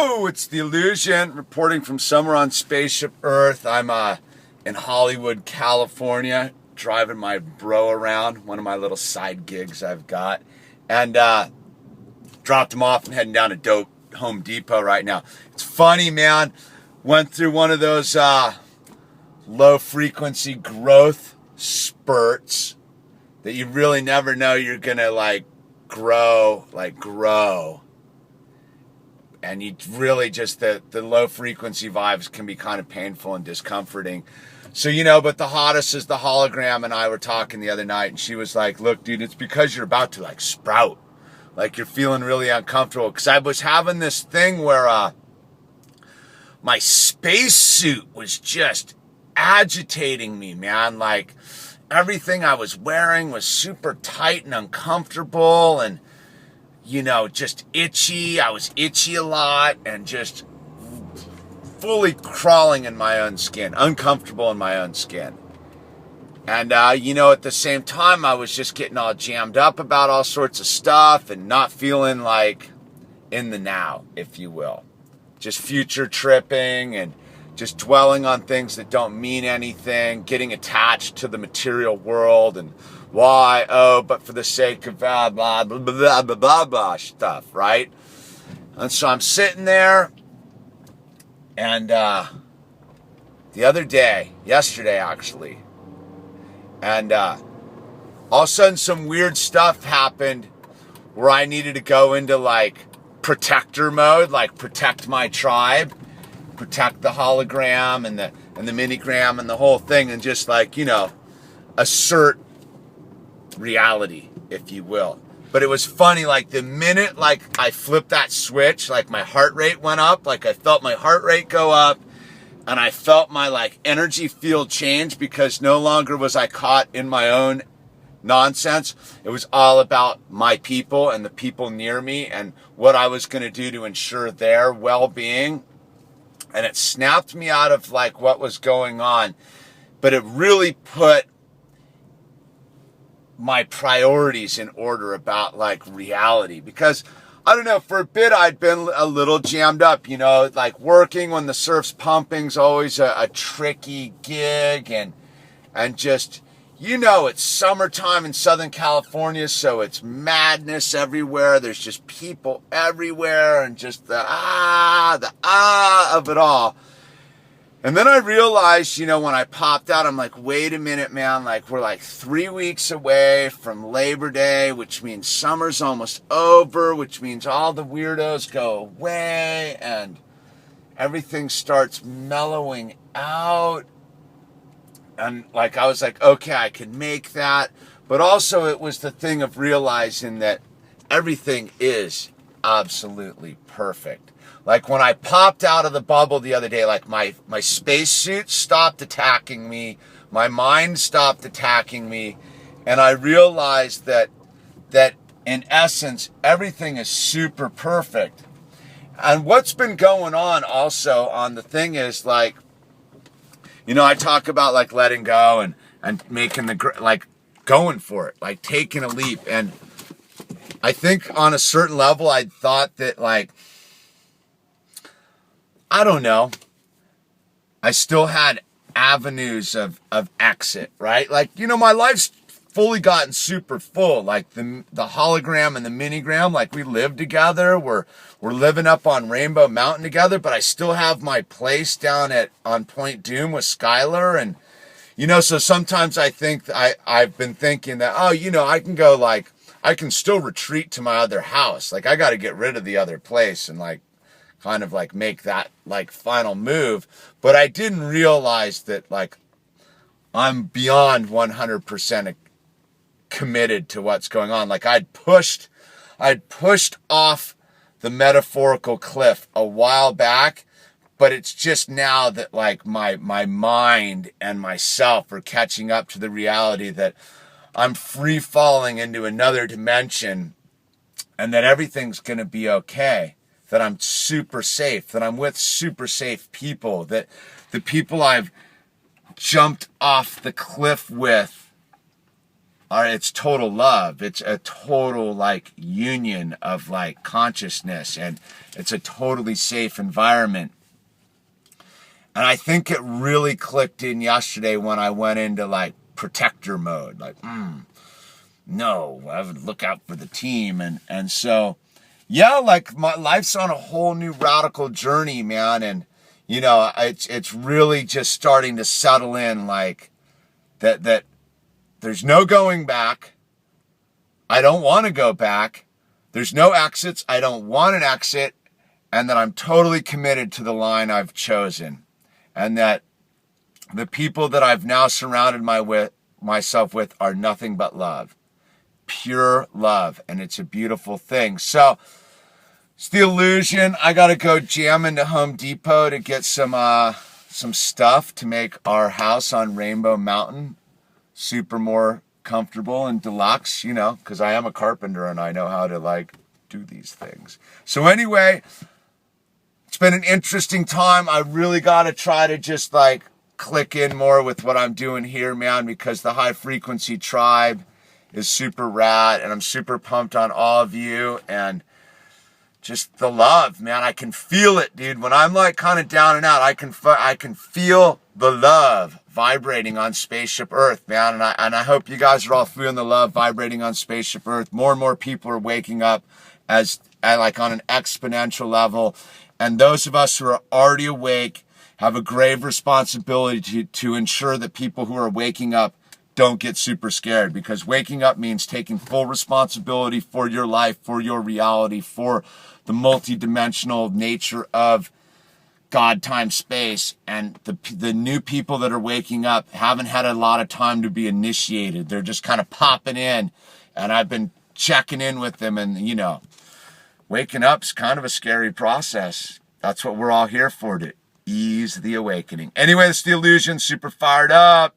Oh, it's the Illusion reporting from somewhere on Spaceship Earth. I'm in Hollywood, California, driving my bro around, one of my little side gigs I've got, and dropped him off and heading down to dope Home Depot right now. It's funny, man. Went through one of those low frequency growth spurts that you really never know you're gonna grow. And you really just, the low frequency vibes can be kind of painful and discomforting. So, but the hottest is the hologram, and I were talking the other night, and she was like, look, dude, it's because you're about to sprout. You're feeling really uncomfortable. Because I was having this thing where my spacesuit was just agitating me, man. Everything I was wearing was super tight and uncomfortable, and just itchy. I was itchy a lot and just fully crawling in my own skin, uncomfortable in my own skin. And, at the same time, I was just getting all jammed up about all sorts of stuff and not feeling in the now, if you will. Just future tripping and just dwelling on things that don't mean anything, getting attached to the material world and why, but for the sake of blah, blah, blah, blah, blah, blah, blah stuff, right? And so I'm sitting there, and the other day, yesterday actually, and all of a sudden some weird stuff happened where I needed to go into protector mode, protect my tribe, protect the hologram and the minigram and the whole thing, and just assert reality, if you will. But it was funny, the minute I flipped that switch, my heart rate went up, I felt my heart rate go up, and I felt my energy field change, because no longer was I caught in my own nonsense. It was all about my people and the people near me and what I was going to do to ensure their well-being. And it snapped me out of what was going on, but it really put my priorities in order about reality, because I don't know, for a bit I'd been a little jammed up, working when the surf's pumping's always a tricky gig, and just, it's summertime in Southern California, so it's madness everywhere. There's just people everywhere, and just the of it all. And then I realized, when I popped out, I'm like, wait a minute, man, we're 3 weeks away from Labor Day, which means summer's almost over, which means all the weirdos go away, and everything starts mellowing out. And I was like, okay, I can make that. But also it was the thing of realizing that everything is absolutely perfect. When I popped out of the bubble the other day, my spacesuit stopped attacking me, my mind stopped attacking me, and I realized that in essence, everything is super perfect. And what's been going on also on the thing is I talk about letting go and making going for it, taking a leap. And I think on a certain level, I thought that I don't know, I still had avenues of exit, right? My life's fully gotten super full. The hologram and the minigram, we live together. We're living up on Rainbow Mountain together, but I still have my place down on Point Doom with Skylar. And, so sometimes I think I've been thinking that, I can go I can still retreat to my other house. I got to get rid of the other place and kind of make that final move. But I didn't realize that I'm beyond 100% committed to what's going on. I'd pushed off the metaphorical cliff a while back, but it's just now that my mind and myself are catching up to the reality that I'm free falling into another dimension, and that everything's going to be okay. That I'm super safe, that I'm with super safe people, that the people I've jumped off the cliff with it's total love. It's a total like union of like consciousness, and it's a totally safe environment. And I think it really clicked in yesterday when I went into like protector mode, like, no, I would look out for the team. And so, yeah, like my life's on a whole new radical journey, man. And, you know, it's really just starting to settle in, like that there's no going back. I don't want to go back. There's no exits. I don't want an exit. And that I'm totally committed to the line I've chosen. And that the people that I've now surrounded myself with are nothing but love. Pure love. And it's a beautiful thing. So it's the illusion. I got to go jam into Home Depot to get some stuff to make our house on Rainbow Mountain super more comfortable and deluxe, you know, because I am a carpenter and I know how to like do these things. So anyway, it's been an interesting time. I really got to try to just like click in more with what I'm doing here, man, because the high frequency tribe is super rad and I'm super pumped on all of you and just the love, man. I can feel it, dude. When I'm like kind of down and out, I can feel the love vibrating on Spaceship Earth, man. And I hope you guys are all feeling the love vibrating on Spaceship Earth. More and more people are waking up like on an exponential level. And those of us who are already awake have a grave responsibility to ensure that people who are waking up don't get super scared, because waking up means taking full responsibility for your life, for your reality, for the multidimensional nature of God, time, space. And the new people that are waking up haven't had a lot of time to be initiated. They're just kind of popping in, and I've been checking in with them, and you know, waking up's kind of a scary process. That's what we're all here for, to ease the awakening. Anyway, it's the illusion. Super fired up.